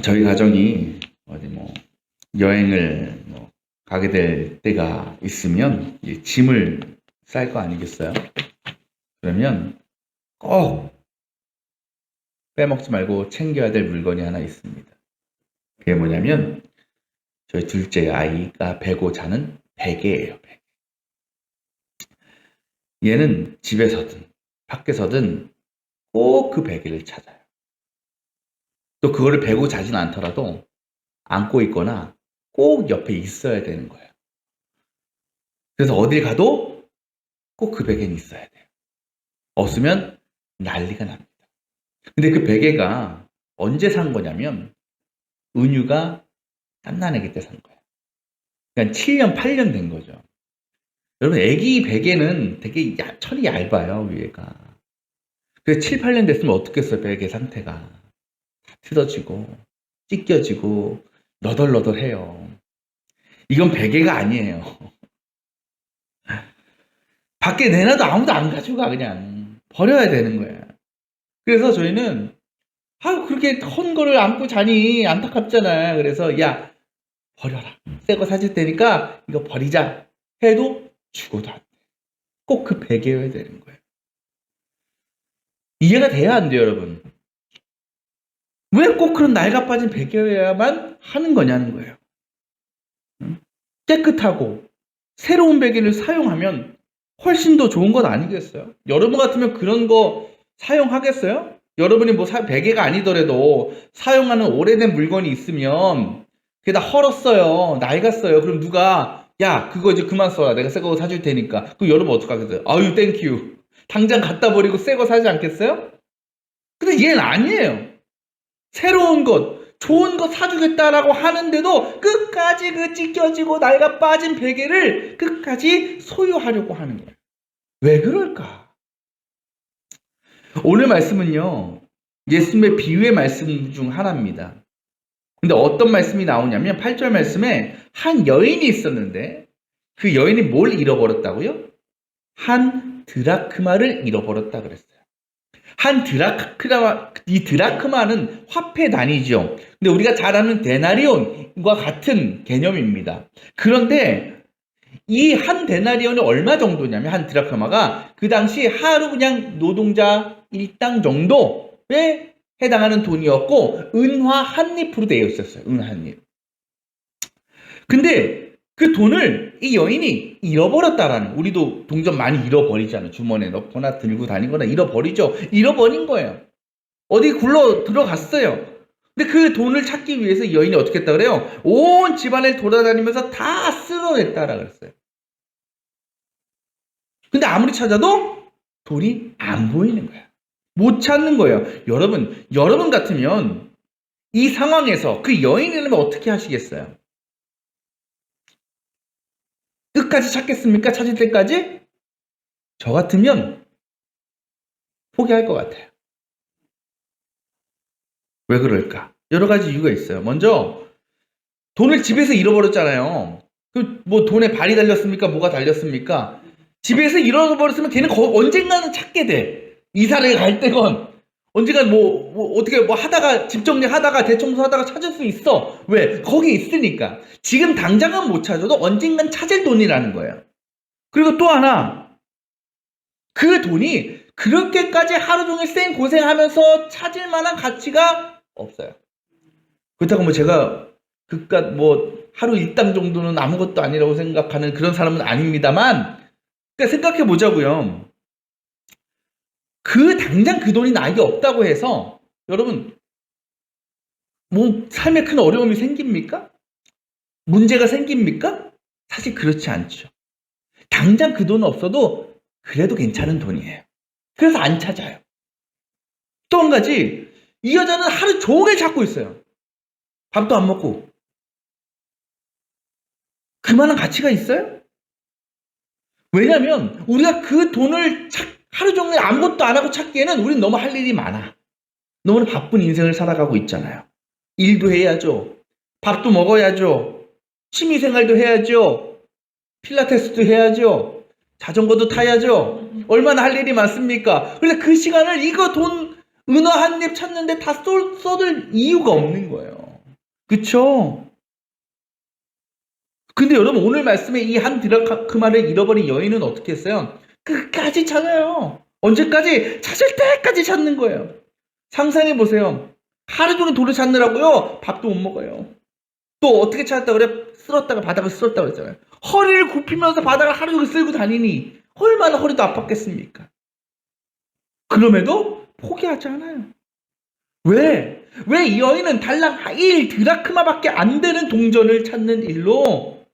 저희 가정이 어디 뭐 여행을 가게 될 때가 있으면 이 짐을 쌀 거 아니겠어요? 그러면 꼭 빼먹지 말고 챙겨야 될 물건이 하나 있습니다. 그게 뭐냐면 저희 둘째 아이가 베고 자는 베개예요. 베개. 얘는 집에서든 밖에서든 꼭 그 베개를 찾아요. 또 그거를 베고 자진 않더라도 안고 있거나 꼭 옆에 있어야 되는 거예요. 그래서 어딜 가도 꼭 그 베개는 있어야 돼요. 없으면 난리가 납니다. 근데 그 베개가 언제 산 거냐면 은유가 갓난 아기 때 산 거예요. 그러니까 7년, 8년 된 거죠. 여러분, 아기 베개는 되게 철이 얇아요, 위에가. 그래서 7, 8년 됐으면 어떻겠어요, 베개 상태가. 다 틀어지고, 찢겨지고, 너덜너덜해요. 이건 베개가 아니에요. 밖에 내놔도 아무도 안 가져가, 그냥. 버려야 되는 거예요. 그래서 저희는, 그렇게 헌 거를 안고 자니 안타깝잖아요. 그래서, 야, 버려라. 새 거 사줄 테니까 이거 버리자. 해도 죽어도 안 돼. 꼭 그 베개여야 되는 거예요. 이해가 돼야 안 돼요, 여러분. 왜 꼭 그런 낡아 빠진 베개여야만 하는 거냐는 거예요. 깨끗하고 새로운 베개를 사용하면 훨씬 더 좋은 건 아니겠어요? 여러분 같으면 그런 거 사용하겠어요? 여러분이 뭐 베개가 아니더라도 사용하는 오래된 물건이 있으면 그게 다 헐었어요. 낡았어요. 그럼 누가 야 그거 이제 그만 써라. 내가 새 거 사줄 테니까. 그럼 여러분 어떡하겠어요? 아유 땡큐. 당장 갖다 버리고 새 거 사지 않겠어요? 근데 얘는 아니에요. 새로운 것, 좋은 것 사주겠다라고 하는데도 끝까지 그 찢겨지고 낡아 빠진 베개를 끝까지 소유하려고 하는 거예요. 왜 그럴까? 오늘 말씀은요, 예수님의 비유의 말씀 중 하나입니다. 근데 어떤 말씀이 나오냐면 8절 말씀에 한 여인이 있었는데 그 여인이 뭘 잃어버렸다고요? 한 드라크마를 잃어버렸다 그랬어요. 이 드라크마는 화폐 단위죠. 근데 우리가 잘 아는 데나리온과 같은 개념입니다. 그런데 이 한 데나리온이 얼마 정도냐면 한 드라크마가 그 당시 하루 그냥 노동자 일당 정도에 해당하는 돈이었고 은화 한 잎으로 되어 있었어요. 은화 한 잎. 근데 그 돈을 이 여인이 잃어버렸다라는, 우리도 동전 많이 잃어버리잖아요. 주머니에 넣거나 들고 다니거나 잃어버리죠. 잃어버린 거예요. 어디 굴러 들어갔어요. 근데 그 돈을 찾기 위해서 이 여인이 어떻게 했다 그래요? 온 집안을 돌아다니면서 다 쓸어냈다라 그랬어요. 근데 아무리 찾아도 돈이 안 보이는 거야. 못 찾는 거예요. 여러분 같으면 이 상황에서 그 여인이라면 어떻게 하시겠어요? 끝까지 찾겠습니까? 찾을 때까지? 저 같으면 포기할 것 같아요. 왜 그럴까? 여러 가지 이유가 있어요. 먼저 돈을 집에서 잃어버렸잖아요. 뭐 돈에 발이 달렸습니까? 뭐가 달렸습니까? 집에서 잃어버렸으면 걔는 언젠가는 찾게 돼. 이사를 갈 때건 언젠가 어떻게 하다가 집 정리하다가 대청소하다가 찾을 수 있어. 왜? 거기 있으니까. 지금 당장은 못 찾아도 언젠간 찾을 돈이라는 거예요. 그리고 또 하나, 그 돈이 그렇게까지 하루 종일 쌩 고생하면서 찾을 만한 가치가 없어요. 그렇다고 제가 그깟 하루 일당 정도는 아무것도 아니라고 생각하는 그런 사람은 아닙니다만, 그러니까 생각해 보자고요. 당장 그 돈이 나에게 없다고 해서 여러분 삶에 큰 어려움이 생깁니까? 문제가 생깁니까? 사실 그렇지 않죠. 당장 그 돈은 없어도 그래도 괜찮은 돈이에요. 그래서 안 찾아요. 또 한 가지, 이 여자는 하루 종일 찾고 있어요. 밥도 안 먹고. 그만한 가치가 있어요? 왜냐면 우리가 그 돈을 하루 종일 아무것도 안 하고 찾기에는 우린 너무 할 일이 많아. 너무나 바쁜 인생을 살아가고 있잖아요. 일도 해야죠. 밥도 먹어야죠. 취미생활도 해야죠. 필라테스도 해야죠. 자전거도 타야죠. 얼마나 할 일이 많습니까? 그래서 그 시간을 이거 돈 은어 한 입 찾는데 다 쏟을 이유가 없는 거예요. 그쵸? 근데 여러분 오늘 말씀에 이 한 드라크마를 잃어버린 여인은 어떻게 했어요? 끝까지 찾아요. 언제까지? 찾을 때까지 찾는 거예요. 상상해 보세요. 하루 종일 돈을 찾느라고요. 밥도 못 먹어요. 또 어떻게 찾았다 그래? 쓸었다가 바닥을 쓸었다고 그랬잖아요. 허리를 굽히면서 바닥을 하루 종일 쓸고 다니니 얼마나 허리도 아팠겠습니까? 그럼에도 포기하지 않아요. 왜? 왜 이 여인은 달랑 1 드라크마밖에 안 되는 동전을 찾는 일로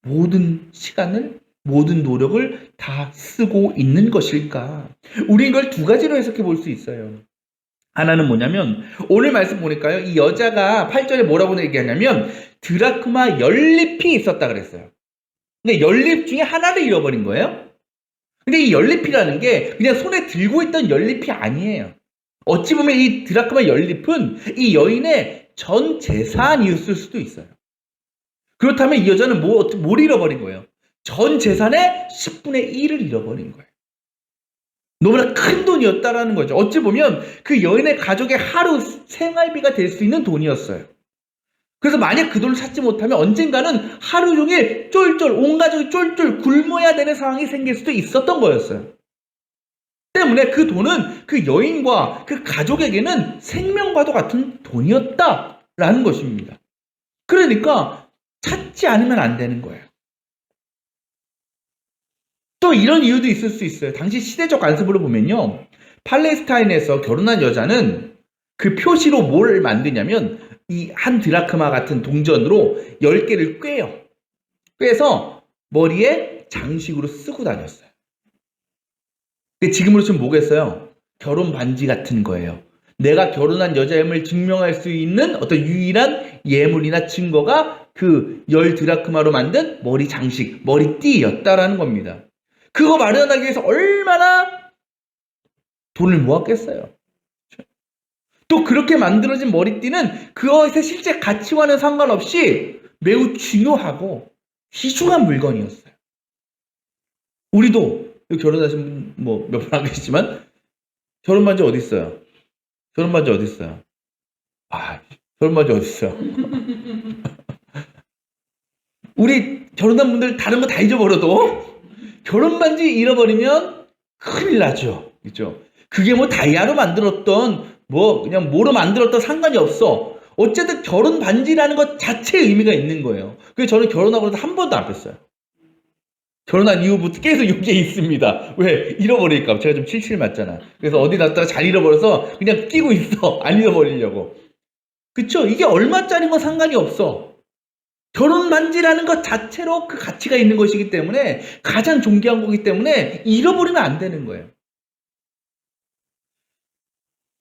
모든 시간을, 모든 노력을 다 쓰고 있는 것일까? 우리 이걸 두 가지로 해석해 볼 수 있어요. 하나는 뭐냐면 오늘 말씀 보니까요. 이 여자가 8절에 뭐라고 얘기하냐면 드라크마 연립이 있었다 그랬어요. 근데 연립 중에 하나를 잃어버린 거예요. 근데 이 연립이라는 게 그냥 손에 들고 있던 연립이 아니에요. 어찌 보면 이 드라크마 연립은 이 여인의 전 재산이었을 수도 있어요. 그렇다면 이 여자는 뭘 잃어버린 거예요? 전 재산의 10분의 1을 잃어버린 거예요. 너무나 큰 돈이었다라는 거죠. 어찌 보면 그 여인의 가족의 하루 생활비가 될 수 있는 돈이었어요. 그래서 만약 그 돈을 찾지 못하면 언젠가는 하루 종일 쫄쫄 온 가족이 쫄쫄 굶어야 되는 상황이 생길 수도 있었던 거였어요. 때문에 그 돈은 그 여인과 그 가족에게는 생명과도 같은 돈이었다라는 것입니다. 그러니까 찾지 않으면 안 되는 거예요. 또 이런 이유도 있을 수 있어요. 당시 시대적 관습으로 보면요. 팔레스타인에서 결혼한 여자는 그 표시로 뭘 만드냐면 이 한 드라크마 같은 동전으로 10개를 꿰요. 꿰서 머리에 장식으로 쓰고 다녔어요. 지금으로 치면 뭐겠어요? 결혼 반지 같은 거예요. 내가 결혼한 여자임을 증명할 수 있는 어떤 유일한 예물이나 증거가 그 10 드라크마로 만든 머리 장식, 머리띠였다라는 겁니다. 그거 마련하기 위해서 얼마나 돈을 모았겠어요. 또 그렇게 만들어진 머리띠는 그것의 실제 가치와는 상관없이 매우 중요하고 귀중한 물건이었어요. 우리도 결혼하신 뭐 몇 분 안 계시지만 결혼 반지 어디 있어요? 결혼 반지 어디 있어요? 결혼 반지 어디 있어요? 우리 결혼한 분들 다른 거 다 잊어버려도 결혼 반지 잃어버리면 큰일 나죠. 그렇죠? 그게 뭐 다이아로 만들었던 뭐 그냥 뭐로 만들었던 상관이 없어. 어쨌든 결혼 반지라는 것 자체의 의미가 있는 거예요. 그래서 저는 결혼하고 나서 한 번도 안 뺐어요. 결혼한 이후부터 계속 여기에 있습니다. 왜? 잃어버릴까 봐. 제가 좀 칠칠 맞잖아. 그래서 어디 놨다가 잘 잃어버려서 그냥 끼고 있어. 안 잃어버리려고. 그쵸? 이게 얼마짜리인 건 상관이 없어. 결혼 반지라는 것 자체로 그 가치가 있는 것이기 때문에 가장 존귀한 거기 때문에 잃어버리면 안 되는 거예요.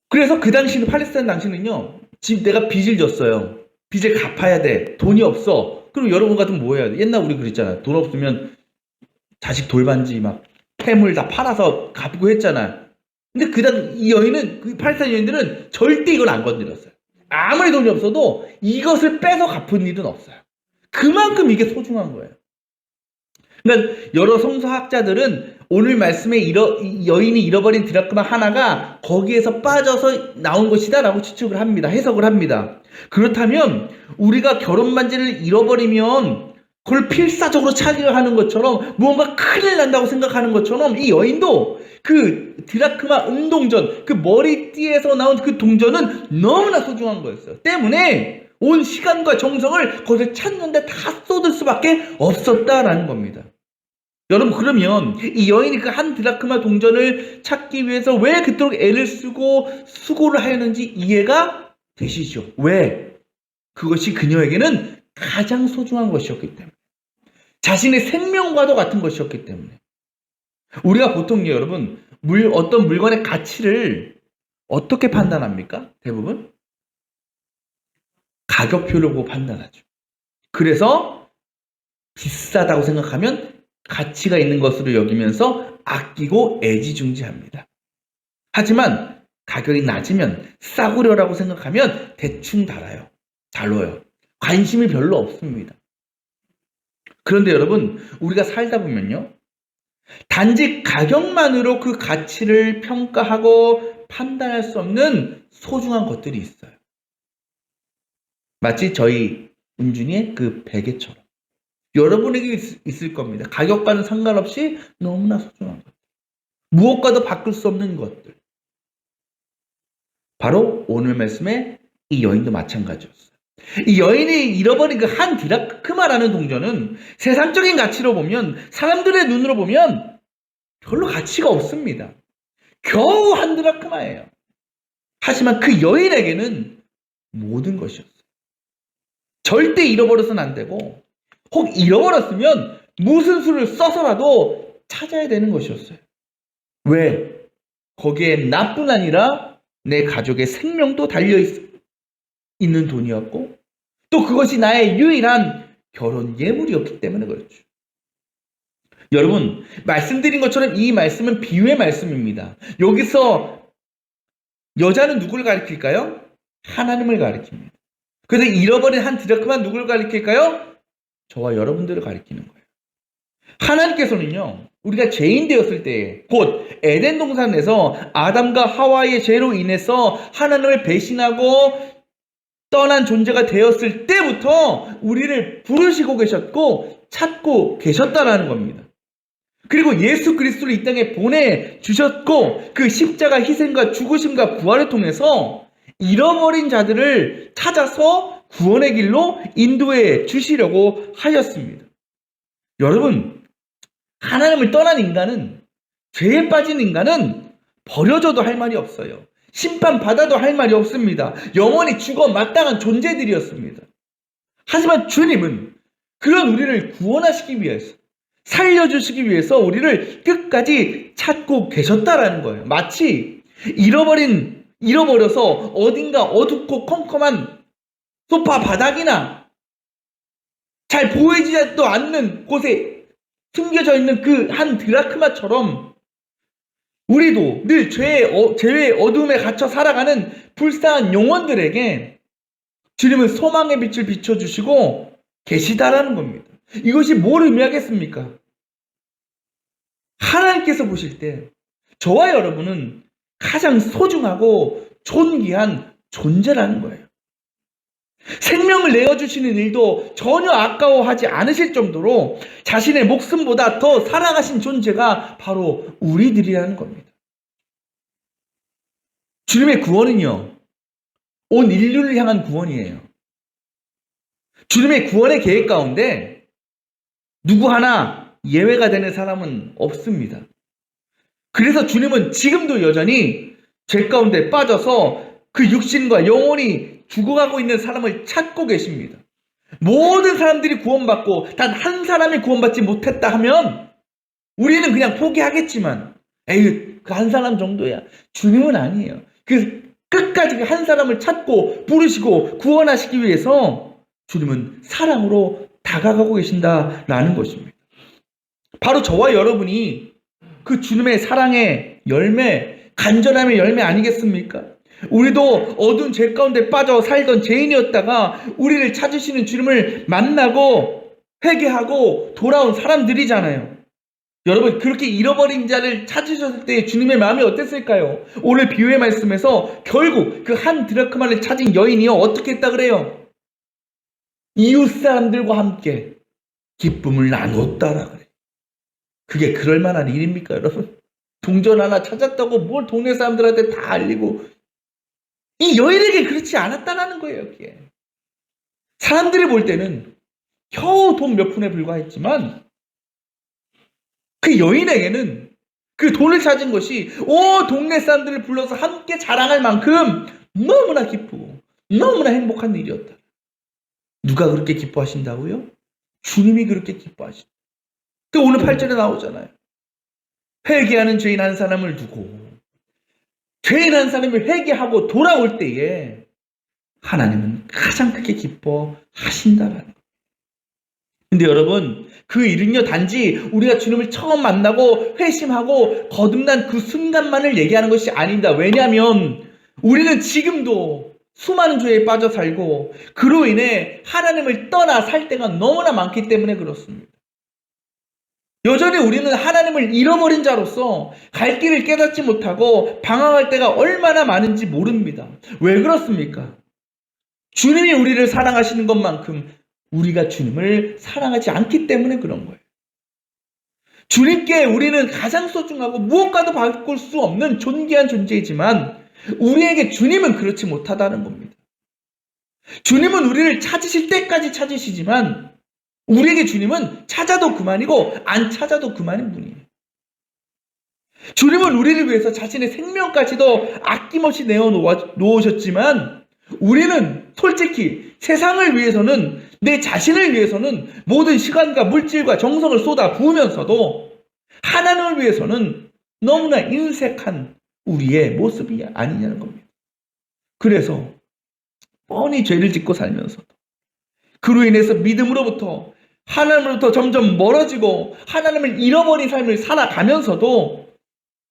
그래서 그 당시는 팔레스타인 당시는요. 지금 내가 빚을 졌어요. 빚을 갚아야 돼. 돈이 없어. 그럼 여러분 같으면 뭐 해야 돼? 옛날 우리 그랬잖아요. 돈 없으면 자식 돌반지 막 폐물 다 팔아서 갚고 했잖아요. 근데 이 여인은 그 팔레스타인 여인들은 절대 이걸 안 건드렸어요. 아무리 돈이 없어도 이것을 빼서 갚은 일은 없어요. 그만큼 이게 소중한 거예요. 그러니까 여러 성서학자들은 오늘 말씀에 여인이 잃어버린 드라크마 하나가 거기에서 빠져서 나온 것이다 라고 추측을 합니다. 해석을 합니다. 그렇다면 우리가 결혼 반지를 잃어버리면 그걸 필사적으로 찾으려 하는 것처럼 무언가 큰일 난다고 생각하는 것처럼 이 여인도 그 드라크마 은동전, 그 머리띠에서 나온 그 동전은 너무나 소중한 거였어요. 때문에 온 시간과 정성을 거기서 찾는데 다 쏟을 수밖에 없었다라는 겁니다. 여러분 그러면 이 여인이 그 한 드라크마 동전을 찾기 위해서 왜 그토록 애를 쓰고 수고를 하였는지 이해가 되시죠? 왜? 그것이 그녀에게는 가장 소중한 것이었기 때문에, 자신의 생명과도 같은 것이었기 때문에. 우리가 보통 여러분 어떤 물건의 가치를 어떻게 판단합니까? 대부분 가격표를 보고 판단하죠. 그래서 비싸다고 생각하면 가치가 있는 것으로 여기면서 아끼고 애지중지합니다. 하지만 가격이 낮으면 싸구려라고 생각하면 대충 다뤄요. 관심이 별로 없습니다. 그런데 여러분 우리가 살다 보면요, 단지 가격만으로 그 가치를 평가하고 판단할 수 없는 소중한 것들이 있어요. 마치 저희 은준이의 그 베개처럼 여러분에게 있을 겁니다. 가격과는 상관없이 너무나 소중한 것들. 무엇과도 바꿀 수 없는 것들. 바로 오늘 말씀의 이 여인도 마찬가지였어요. 이 여인이 잃어버린 그 한 드라크마라는 동전은 세상적인 가치로 보면, 사람들의 눈으로 보면 별로 가치가 없습니다. 겨우 한 드라크마예요. 하지만 그 여인에게는 모든 것이었어요. 절대 잃어버려서는 안 되고, 혹 잃어버렸으면 무슨 수를 써서라도 찾아야 되는 것이었어요. 왜? 거기에 나뿐 아니라 내 가족의 생명도 달려있는 돈이었고, 또 그것이 나의 유일한 결혼 예물이었기 때문에 그렇죠. 여러분, 말씀드린 것처럼 이 말씀은 비유의 말씀입니다. 여기서 여자는 누구를 가리킬까요? 하나님을 가리킵니다. 그래서 잃어버린 한 드라크마는 누구를 가리킬까요? 저와 여러분들을 가리키는 거예요. 하나님께서는요, 우리가 죄인 되었을 때, 곧 에덴 동산에서 아담과 하와의 죄로 인해서 하나님을 배신하고 떠난 존재가 되었을 때부터 우리를 부르시고 계셨고 찾고 계셨다라는 겁니다. 그리고 예수 그리스도를 이 땅에 보내주셨고, 그 십자가 희생과 죽으심과 부활을 통해서 잃어버린 자들을 찾아서 구원의 길로 인도해 주시려고 하였습니다. 여러분, 하나님을 떠난 인간은, 죄에 빠진 인간은 버려져도 할 말이 없어요. 심판받아도 할 말이 없습니다. 영원히 죽어 마땅한 존재들이었습니다. 하지만 주님은 그런 우리를 구원하시기 위해서, 살려주시기 위해서 우리를 끝까지 찾고 계셨다라는 거예요. 마치 잃어버려서 어딘가 어둡고 컴컴한 소파 바닥이나 잘 보이지도 않는 곳에 숨겨져 있는 그 한 드라크마처럼 우리도 늘 죄의 어둠에 갇혀 살아가는 불쌍한 영혼들에게 주님은 소망의 빛을 비춰주시고 계시다라는 겁니다. 이것이 뭘 의미하겠습니까? 하나님께서 보실 때 저와 여러분은 가장 소중하고 존귀한 존재라는 거예요. 생명을 내어주시는 일도 전혀 아까워하지 않으실 정도로 자신의 목숨보다 더 사랑하신 존재가 바로 우리들이라는 겁니다. 주님의 구원은요, 온 인류를 향한 구원이에요. 주님의 구원의 계획 가운데 누구 하나 예외가 되는 사람은 없습니다. 그래서 주님은 지금도 여전히 죄 가운데 빠져서 그 육신과 영혼이 죽어가고 있는 사람을 찾고 계십니다. 모든 사람들이 구원받고 단 한 사람이 구원받지 못했다 하면 우리는 그냥 포기하겠지만, 에이, 그 한 사람 정도야. 주님은 아니에요. 그 끝까지 그 한 사람을 찾고 부르시고 구원하시기 위해서 주님은 사랑으로 다가가고 계신다라는 것입니다. 바로 저와 여러분이 그 주님의 사랑의 열매, 간절함의 열매 아니겠습니까? 우리도 어두운 죄 가운데 빠져 살던 죄인이었다가 우리를 찾으시는 주님을 만나고 회개하고 돌아온 사람들이잖아요. 여러분, 그렇게 잃어버린 자를 찾으셨을 때 주님의 마음이 어땠을까요? 오늘 비유의 말씀에서 결국 그 한 드라크마를 찾은 여인이요, 어떻게 했다 그래요? 이웃 사람들과 함께 기쁨을 나눴다라 그래요. 그게 그럴 만한 일입니까, 여러분? 동전 하나 찾았다고 뭘 동네 사람들한테 다 알리고, 이 여인에게 그렇지 않았다라는 거예요, 여기에. 사람들이 볼 때는 겨우 돈 몇 푼에 불과했지만 그 여인에게는 그 돈을 찾은 것이 온 동네 사람들을 불러서 함께 자랑할 만큼 너무나 기쁘고 너무나 행복한 일이었다. 누가 그렇게 기뻐하신다고요? 주님이 그렇게 기뻐하신다. 또 오늘 8절에 나오잖아요. 회개하는 죄인 한 사람을 두고 죄인 한 사람이 회개하고 돌아올 때에 하나님은 가장 크게 기뻐하신다라는 거예요. 근데 여러분, 그 일은요, 단지 우리가 주님을 처음 만나고 회심하고 거듭난 그 순간만을 얘기하는 것이 아닙니다. 왜냐하면 우리는 지금도 수많은 죄에 빠져 살고 그로 인해 하나님을 떠나 살 때가 너무나 많기 때문에 그렇습니다. 여전히 우리는 하나님을 잃어버린 자로서 갈 길을 깨닫지 못하고 방황할 때가 얼마나 많은지 모릅니다. 왜 그렇습니까? 주님이 우리를 사랑하시는 것만큼 우리가 주님을 사랑하지 않기 때문에 그런 거예요. 주님께 우리는 가장 소중하고 무엇과도 바꿀 수 없는 존귀한 존재이지만 우리에게 주님은 그렇지 못하다는 겁니다. 주님은 우리를 찾으실 때까지 찾으시지만 우리에게 주님은 찾아도 그만이고 안 찾아도 그만인 분이에요. 주님은 우리를 위해서 자신의 생명까지도 아낌없이 내어놓으셨지만 우리는 솔직히 세상을 위해서는, 내 자신을 위해서는 모든 시간과 물질과 정성을 쏟아 부으면서도 하나님을 위해서는 너무나 인색한 우리의 모습이 아니냐는 겁니다. 그래서 뻔히 죄를 짓고 살면서도 그로 인해서 믿음으로부터, 하나님으로부터 점점 멀어지고 하나님을 잃어버린 삶을 살아가면서도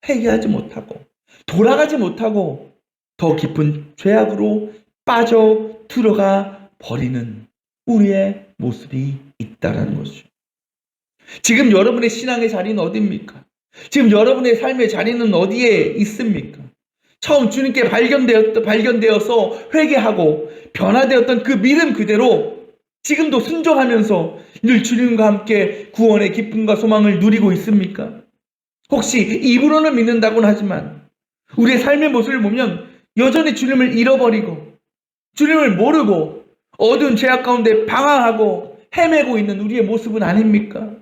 회개하지 못하고 돌아가지 못하고 더 깊은 죄악으로 빠져 들어가 버리는 우리의 모습이 있다는 것이죠. 지금 여러분의 신앙의 자리는 어디입니까? 지금 여러분의 삶의 자리는 어디에 있습니까? 처음 주님께 발견되어서 회개하고 변화되었던 그 믿음 그대로 지금도 순종하면서 늘 주님과 함께 구원의 기쁨과 소망을 누리고 있습니까? 혹시 입으로는 믿는다고는 하지만 우리의 삶의 모습을 보면 여전히 주님을 잃어버리고 주님을 모르고 어두운 죄악 가운데 방황하고 헤매고 있는 우리의 모습은 아닙니까?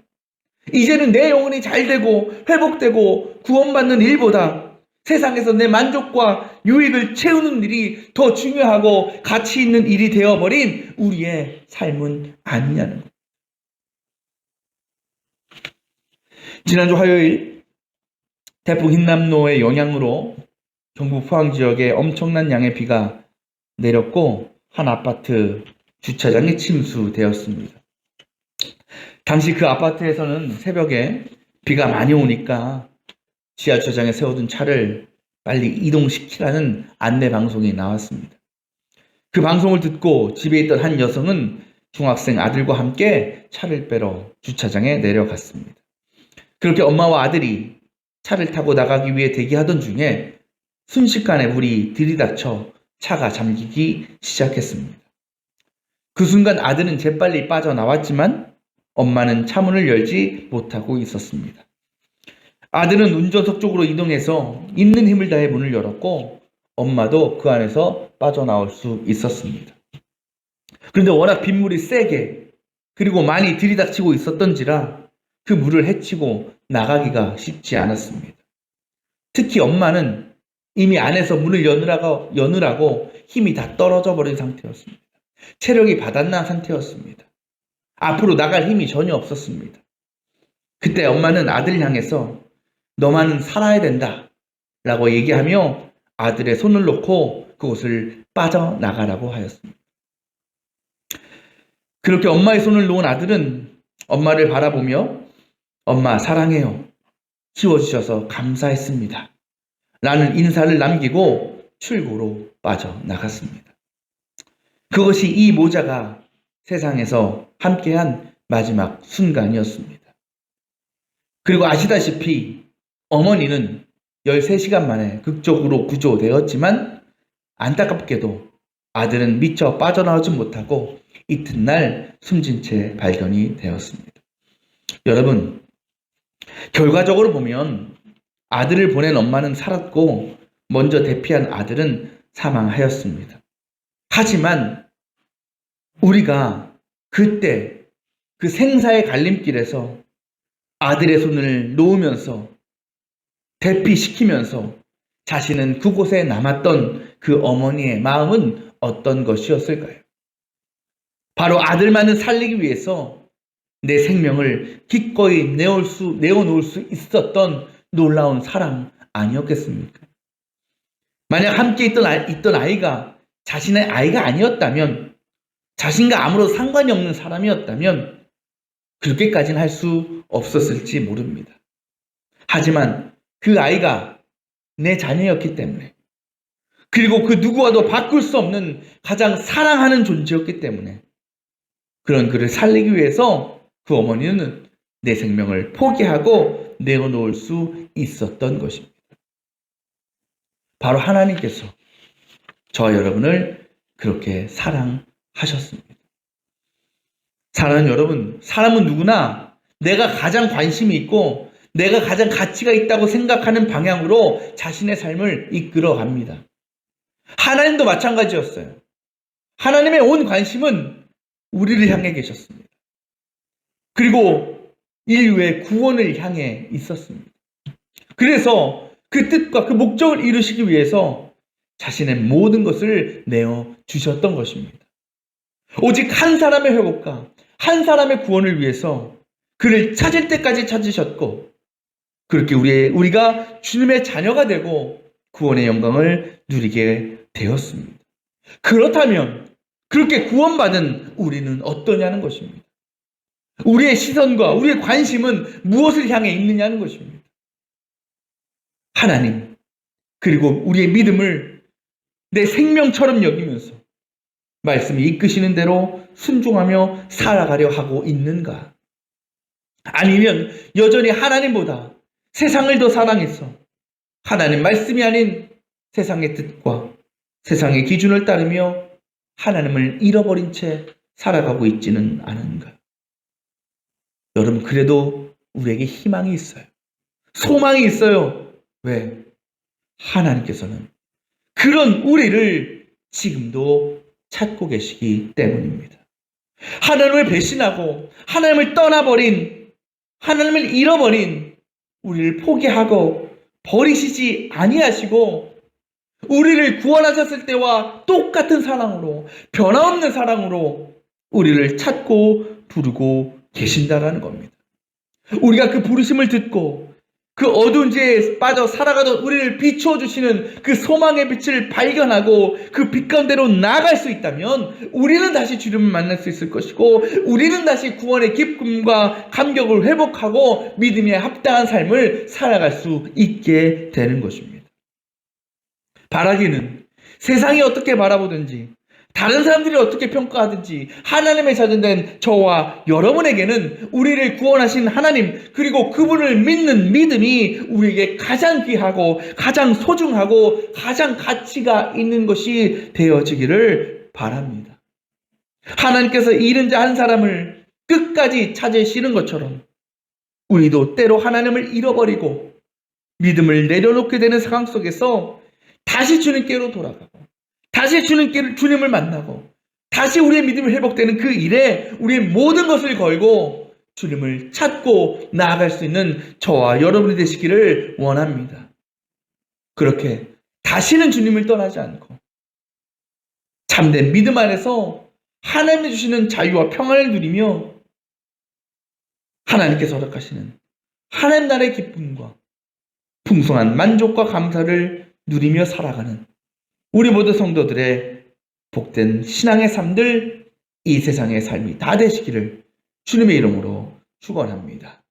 이제는 내 영혼이 잘되고 회복되고 구원받는 일보다 세상에서 내 만족과 유익을 채우는 일이 더 중요하고 가치 있는 일이 되어버린 우리의 삶은 아니냐는 것. 지난주 화요일 태풍 흰남노의 영향으로 경북 포항 지역에 엄청난 양의 비가 내렸고 한 아파트 주차장이 침수되었습니다. 당시 그 아파트에서는 새벽에 비가 많이 오니까 지하 주차장에 세워둔 차를 빨리 이동시키라는 안내 방송이 나왔습니다. 그 방송을 듣고 집에 있던 한 여성은 중학생 아들과 함께 차를 빼러 주차장에 내려갔습니다. 그렇게 엄마와 아들이 차를 타고 나가기 위해 대기하던 중에 순식간에 물이 들이닥쳐 차가 잠기기 시작했습니다. 그 순간 아들은 재빨리 빠져나왔지만 엄마는 차문을 열지 못하고 있었습니다. 아들은 운전석 쪽으로 이동해서 있는 힘을 다해 문을 열었고 엄마도 그 안에서 빠져나올 수 있었습니다. 그런데 워낙 빗물이 세게 그리고 많이 들이닥치고 있었던지라 그 물을 헤치고 나가기가 쉽지 않았습니다. 특히 엄마는 이미 안에서 문을 여느라고 힘이 다 떨어져 버린 상태였습니다. 체력이 바닥난 상태였습니다. 앞으로 나갈 힘이 전혀 없었습니다. 그때 엄마는 아들을 향해서 너만은 살아야 된다 라고 얘기하며 아들의 손을 놓고 그곳을 빠져나가라고 하였습니다. 그렇게 엄마의 손을 놓은 아들은 엄마를 바라보며 엄마 사랑해요. 키워주셔서 감사했습니다. 라는 인사를 남기고 출구로 빠져나갔습니다. 그것이 이 모자가 세상에서 함께한 마지막 순간이었습니다. 그리고 아시다시피 어머니는 13시간 만에 극적으로 구조되었지만 안타깝게도 아들은 미처 빠져나오지 못하고 이튿날 숨진 채 발견이 되었습니다. 여러분, 결과적으로 보면 아들을 보낸 엄마는 살았고 먼저 대피한 아들은 사망하였습니다. 하지만 우리가 그때 그 생사의 갈림길에서 아들의 손을 놓으면서 대피시키면서 자신은 그곳에 남았던 그 어머니의 마음은 어떤 것이었을까요? 바로 아들만을 살리기 위해서 내 생명을 기꺼이 내어놓을 수 있었던 놀라운 사랑 아니었겠습니까? 만약 함께 있던 아이가 자신의 아이가 아니었다면, 자신과 아무런 상관이 없는 사람이었다면 그렇게까지는 할 수 없었을지 모릅니다. 하지만 그 아이가 내 자녀였기 때문에, 그리고 그 누구와도 바꿀 수 없는 가장 사랑하는 존재였기 때문에 그런 그를 살리기 위해서 그 어머니는 내 생명을 포기하고 내어놓을 수 있었던 것입니다. 바로 하나님께서 저와 여러분을 그렇게 사랑하셨습니다. 사랑하는 여러분, 사람은 누구나 내가 가장 관심이 있고 내가 가장 가치가 있다고 생각하는 방향으로 자신의 삶을 이끌어갑니다. 하나님도 마찬가지였어요. 하나님의 온 관심은 우리를 향해 계셨습니다. 그리고 인류의 구원을 향해 있었습니다. 그래서 그 뜻과 그 목적을 이루시기 위해서 자신의 모든 것을 내어 주셨던 것입니다. 오직 한 사람의 회복과 한 사람의 구원을 위해서 그를 찾을 때까지 찾으셨고, 그렇게 우리가 주님의 자녀가 되고 구원의 영광을 누리게 되었습니다. 그렇다면 그렇게 구원받은 우리는 어떠냐는 것입니다. 우리의 시선과 우리의 관심은 무엇을 향해 있느냐는 것입니다. 하나님, 그리고 우리의 믿음을 내 생명처럼 여기면서 말씀이 이끄시는 대로 순종하며 살아가려 하고 있는가? 아니면 여전히 하나님보다 세상을 더 사랑해서 하나님 말씀이 아닌 세상의 뜻과 세상의 기준을 따르며 하나님을 잃어버린 채 살아가고 있지는 않은가? 여러분, 그래도 우리에게 희망이 있어요. 소망이 있어요. 왜? 하나님께서는 그런 우리를 지금도 찾고 계시기 때문입니다. 하나님을 배신하고 하나님을 떠나버린, 하나님을 잃어버린 우리를 포기하고 버리시지 아니하시고 우리를 구원하셨을 때와 똑같은 사랑으로, 변함없는 사랑으로 우리를 찾고 부르고 계신다라는 겁니다. 우리가 그 부르심을 듣고 그 어두운 죄에 빠져 살아가던 우리를 비추어 주시는 그 소망의 빛을 발견하고 그 빛 가운데로 나아갈 수 있다면 우리는 다시 주님을 만날 수 있을 것이고, 우리는 다시 구원의 기쁨과 감격을 회복하고 믿음에 합당한 삶을 살아갈 수 있게 되는 것입니다. 바라기는 세상이 어떻게 바라보든지 다른 사람들이 어떻게 평가하든지 하나님의 자녀된 저와 여러분에게는 우리를 구원하신 하나님, 그리고 그분을 믿는 믿음이 우리에게 가장 귀하고 가장 소중하고 가장 가치가 있는 것이 되어지기를 바랍니다. 하나님께서 잃은 자 한 사람을 끝까지 찾으시는 것처럼 우리도 때로 하나님을 잃어버리고 믿음을 내려놓게 되는 상황 속에서 다시 주님께로 돌아가고 다시 주님을 만나고 다시 우리의 믿음이 회복되는 그 일에 우리의 모든 것을 걸고 주님을 찾고 나아갈 수 있는 저와 여러분이 되시기를 원합니다. 그렇게 다시는 주님을 떠나지 않고 참된 믿음 안에서 하나님이 주시는 자유와 평안을 누리며 하나님께서 허락하시는 하나님 나라의 기쁨과 풍성한 만족과 감사를 누리며 살아가는 우리 모두 성도들의 복된 신앙의 삶들, 이 세상의 삶이 다 되시기를 주님의 이름으로 축원합니다.